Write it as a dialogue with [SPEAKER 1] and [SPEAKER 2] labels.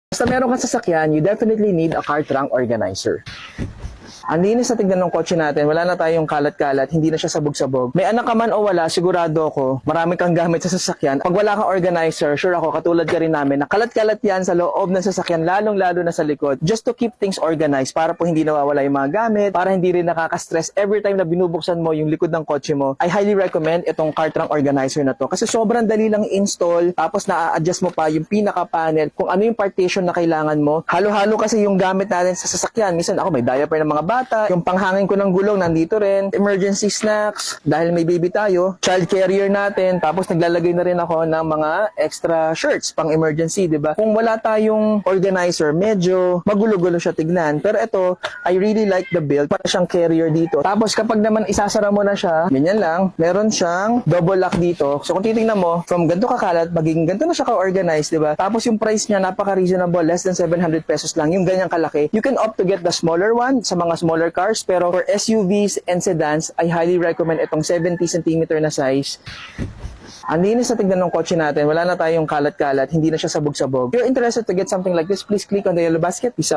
[SPEAKER 1] Basta meron kang sasakyan, you definitely need a car trunk organizer. Ang linis na tignan ng kotse natin, wala na tayong kalat-kalat, hindi na siya sabog-sabog. May anak ka man o wala, sigurado ako, marami kang gamit sa sasakyan. Pag wala kang organizer, sure ako, katulad ka rin namin, na kalat-kalat yan sa loob ng sasakyan, lalong-lalo na sa likod, just to keep things organized, para po hindi nawawala yung mga gamit, para hindi rin nakaka-stress every time na binubuksan mo yung likod ng kotse mo. I highly recommend itong car trunk organizer na to, kasi sobrang dali lang install, tapos na-adjust mo pa yung pinaka-panel, kung ano yung partition na kailangan mo. Halo-halo kasi yung gamit natin sa sasakyan. Minsan ako may diaper ng mga bata, yung panghangin ko ng gulong nandito rin, emergency snacks, dahil may baby tayo, child carrier natin, tapos naglalagay na rin ako ng mga extra shirts pang emergency, di ba? Kung wala tayong organizer, medyo magulo-gulo siya tignan. Pero ito, I really like the build. Para siyang carrier dito. Tapos kapag naman isasara mo na siya, ganyan lang, meron siyang double lock dito. So kung titingnan mo, from ganito kakalat, magiging ganito na siya ka-organized, di ba? Tapos yung price niya, napaka-reasonable, less than 700 pesos lang, yung ganyang kalaki. You can opt to get the smaller one sa mga smaller cars, pero for SUVs and sedans, I highly recommend itong 70 cm na size. Ang linis na tignan ng kotse natin, wala na tayong kalat-kalat, hindi na siya sabog-sabog. If you're interested to get something like this, please click on the yellow basket. Peace out.